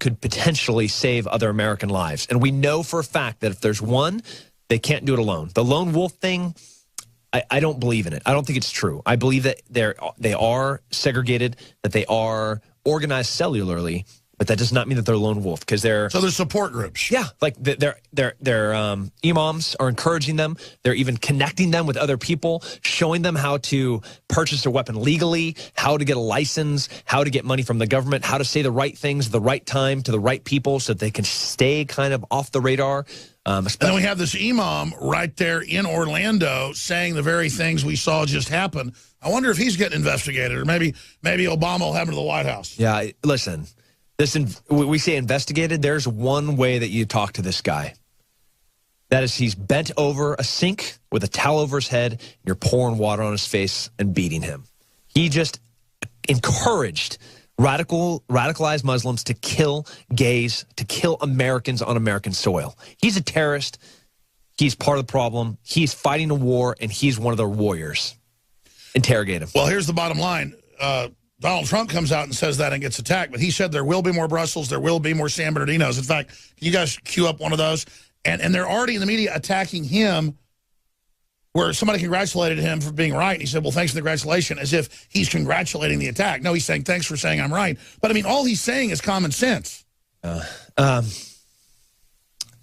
could potentially save other American lives. And we know for a fact that if there's one, they can't do it alone. The lone wolf thing, I don't believe in it. I don't think it's true. I believe that they are segregated, that they are organized cellularly, but that does not mean that they're lone wolf, because they're support groups. Yeah, like their imams are encouraging them. They're even connecting them with other people, showing them how to purchase a weapon legally, how to get a license, how to get money from the government, how to say the right things at the right time to the right people so that they can stay kind of off the radar. And then we have this imam right there in Orlando saying the very things we saw just happen. I wonder if he's getting investigated, or maybe Obama will have him to the White House. Yeah, listen. We say investigated. There's one way that you talk to this guy. That is, he's bent over a sink with a towel over his head, and you're pouring water on his face and beating him. He just encouraged radicalized Muslims to kill gays, to kill Americans on American soil. He's a terrorist. He's part of the problem. He's fighting a war, and he's one of the warriors. Interrogate him. Well, here's the bottom line. Donald Trump comes out and says that and gets attacked, but he said there will be more Brussels, there will be more San Bernardinos. In fact, can you guys cue up one of those? And they're already in the media attacking him, where somebody congratulated him for being right. And he said, well, thanks for the congratulation, as if he's congratulating the attack. No, he's saying, thanks for saying I'm right. But, I mean, all he's saying is common sense.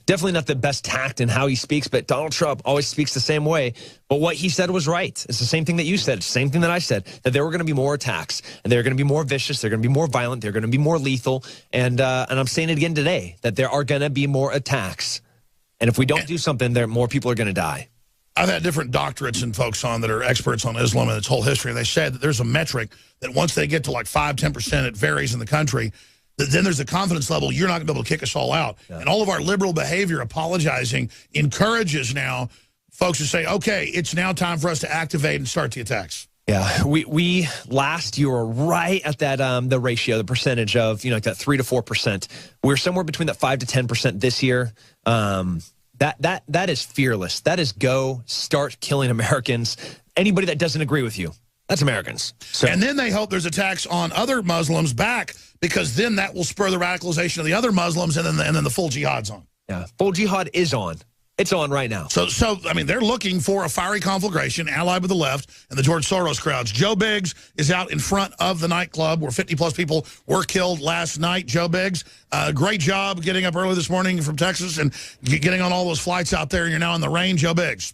Definitely not the best tact in how he speaks, but Donald Trump always speaks the same way. But what he said was right. It's the same thing that you said. It's the same thing that I said, that there were going to be more attacks, and they're going to be more vicious, they're going to be more violent, they're going to be more lethal. And I'm saying it again today, that there are going to be more attacks. And if we don't do something, more people are going to die. I've had different doctorates and folks on that are experts on Islam and its whole history. And they said that there's a metric that once they get to like 5–10%, it varies in the country, then there's a confidence level you're not going to be able to kick us all out. Yeah. And all of our liberal behavior, apologizing, encourages now folks to say, okay, it's now time for us to activate and start the attacks. Yeah, we last you were right at that the ratio, the percentage of like that 3 to 4%. We're somewhere between that 5 to 10% this year. That is fearless. That is go start killing Americans. Anybody that doesn't agree with you, that's Americans. So. And then they hope there's attacks on other Muslims back, because then that will spur the radicalization of the other Muslims, and then the full jihad's on. Yeah, full jihad is on. It's on right now. So I mean, they're looking for a fiery conflagration allied with the left and the George Soros crowds. Joe Biggs is out in front of the nightclub where 50+ people were killed last night. Joe Biggs, great job getting up early this morning from Texas and getting on all those flights out there. And you're now in the rain, Joe Biggs.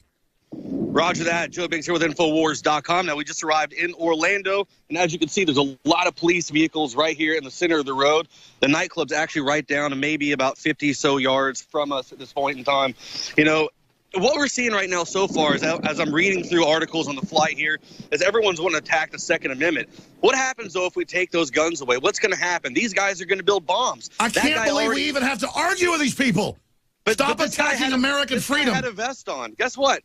Roger that. Joe Biggs here with Infowars.com. Now, we just arrived in Orlando, and as you can see, there's a lot of police vehicles right here in the center of the road. The nightclub's actually right down and maybe about 50 so yards from us at this point in time. You know, what we're seeing right now so far is, as I'm reading through articles on the flight here, is everyone's wanting to attack the Second Amendment. What happens, though, if we take those guns away? What's going to happen? These guys are going to build bombs. I can't believe we even have to argue with these people. Stop attacking American freedom. This guy had a vest on. Guess what?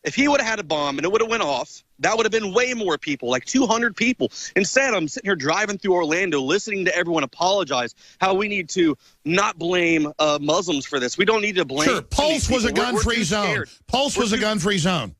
If he would have had a bomb and it would have went off, that would have been way more people, like 200 people. Instead, I'm sitting here driving through Orlando, listening to everyone apologize how we need to not blame Muslims for this. We don't need to blame. Sure, Pulse was a gun-free zone. Pulse was a gun-free zone.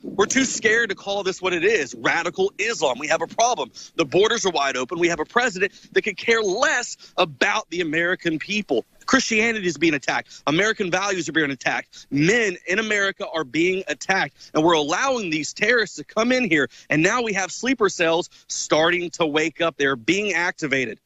We're too scared to call this what it is, radical Islam. We have a problem. The borders are wide open. We have a president that could care less about the American people. Christianity is being attacked. American values are being attacked. Men in America are being attacked. And we're allowing these terrorists to come in here. And now we have sleeper cells starting to wake up. They're being activated.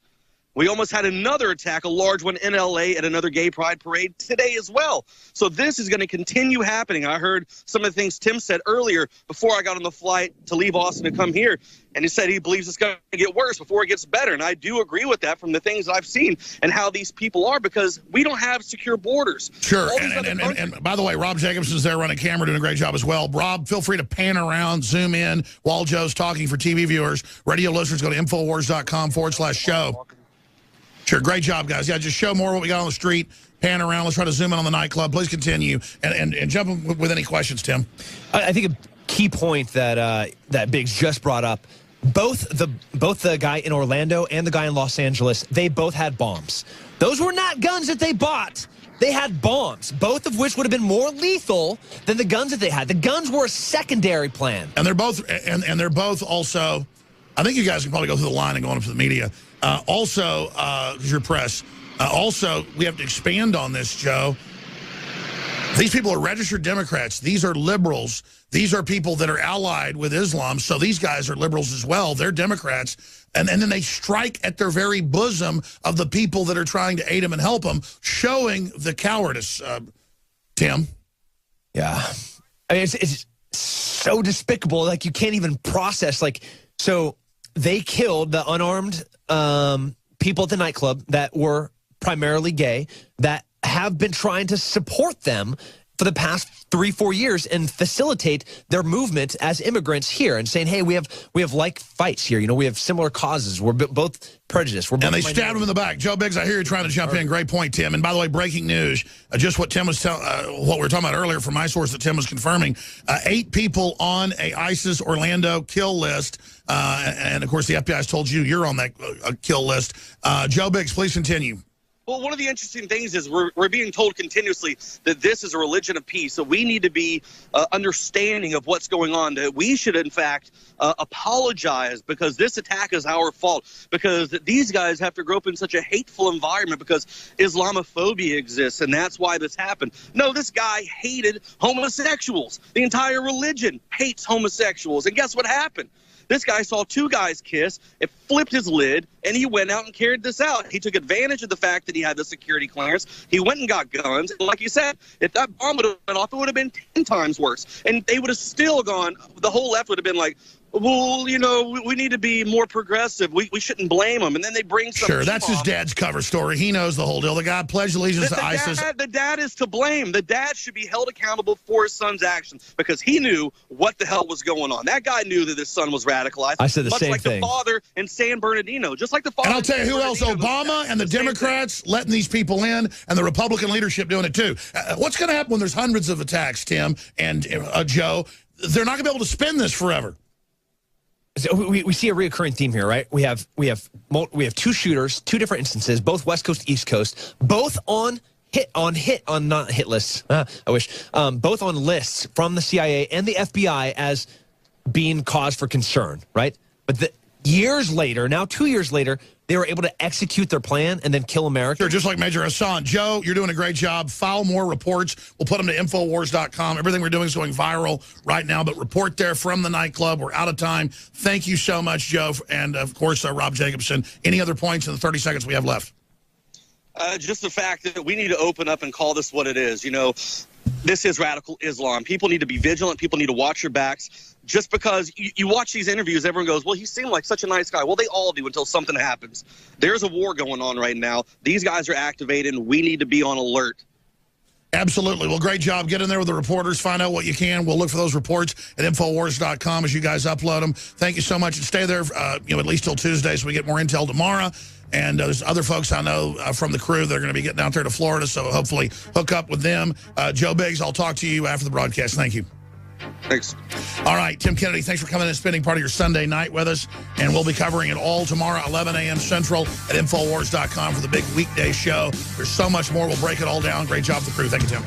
We almost had another attack, a large one in L.A. at another gay pride parade today as well. So this is going to continue happening. I heard some of the things Tim said earlier before I got on the flight to leave Austin to come here. And he said he believes it's going to get worse before it gets better. And I do agree with that from the things I've seen and how these people are, because we don't have secure borders. Sure. And by the way, Rob Jacobson's there running camera, doing a great job as well. Rob, feel free to pan around, zoom in while Joe's talking for TV viewers. Radio listeners, go to Infowars.com/show. Sure, great job, guys. Yeah, just show more what we got on the street, pan around. Let's try to zoom in on the nightclub. Please continue, and jump in with any questions, Tim. I think a key point that Biggs just brought up, both the guy in Orlando and the guy in Los Angeles, they both had bombs. Those were not guns that they bought. They had bombs, both of which would have been more lethal than the guns that they had. The guns were a secondary plan. And they're both, and they're both also, I think you guys can probably go through the line and go on up to the media. Also, your press. Also, we have to expand on this, Joe. These people are registered Democrats. These are liberals. These are people that are allied with Islam. So these guys are liberals as well. They're Democrats. And then they strike at their very bosom of the people that are trying to aid them and help them, showing the cowardice, Tim. Yeah. I mean, it's so despicable. Like, you can't even process. Like, so they killed the unarmed people at the nightclub that were primarily gay, that have been trying to support them for the past 3-4 years and facilitate their movement as immigrants here, and saying, hey, we have like fights here. You know, we have similar causes. We're both prejudiced. We're both and they stabbed him in the back. Joe Biggs, I hear you're trying to jump in. Great point, Tim. And by the way, breaking news, just what Tim was what we were talking about earlier from my source that Tim was confirming. 8 people on a ISIS Orlando kill list. And of course, the FBI has told you you're on that kill list. Joe Biggs, please continue. Well, one of the interesting things is we're being told continuously that this is a religion of peace. So we need to be understanding of what's going on. That we should, in fact, apologize because this attack is our fault. Because these guys have to grow up in such a hateful environment because Islamophobia exists, and that's why this happened. No, this guy hated homosexuals. The entire religion hates homosexuals. And guess what happened? This guy saw 2 guys kiss, it flipped his lid, and he went out and carried this out. He took advantage of the fact that he had the security clearance. He went and got guns. And like you said, if that bomb would have went off, it would have been 10 times worse. And they would have still gone, the whole left would have been like, well, you know, we need to be more progressive. We shouldn't blame them. And then they bring some. Sure, that's his dad's cover story. He knows the whole deal. The guy pledged allegiance to ISIS. The dad is to blame. The dad should be held accountable for his son's actions because he knew what the hell was going on. That guy knew that his son was radicalized. I said the same thing. Much like the father in San Bernardino. Just like the father. And I'll tell you who else, Obama and the Democrats letting these people in, and the Republican leadership doing it too. What's going to happen when there's hundreds of attacks, Tim and Joe? They're not going to be able to spin this forever. So we see a reoccurring theme here, right? We have 2 shooters, 2 different instances, both West Coast, East Coast, both on not hit lists. I wish both on lists from the CIA and the FBI as being cause for concern, right? But years later, now 2 years later, they were able to execute their plan and then kill America. Sure, just like Major Hassan. Joe, you're doing a great job. File more reports. We'll put them to Infowars.com. Everything we're doing is going viral right now, but report there from the nightclub. We're out of time. Thank you so much, Joe. And, of course, Rob Jacobson. Any other points in the 30 seconds we have left? Just the fact that we need to open up and call this what it is. You know, this is radical Islam. People need to be vigilant. People need to watch your backs. Just because you watch these interviews, everyone goes, well, he seemed like such a nice guy. Well, they all do until something happens. There's a war going on right now. These guys are activated, and we need to be on alert. Absolutely. Well, great job. Get in there with the reporters. Find out what you can. We'll look for those reports at Infowars.com as you guys upload them. Thank you so much. And stay there at least till Tuesday so we get more intel tomorrow. And there's other folks I know from the crew that are going to be getting out there to Florida, so hopefully hook up with them. Joe Biggs, I'll talk to you after the broadcast. Thank you. Thanks. All right, Tim Kennedy, thanks for coming in and spending part of your Sunday night with us. And we'll be covering it all tomorrow, 11 a.m. Central at Infowars.com for the big weekday show. There's so much more. We'll break it all down. Great job, the crew. Thank you, Tim.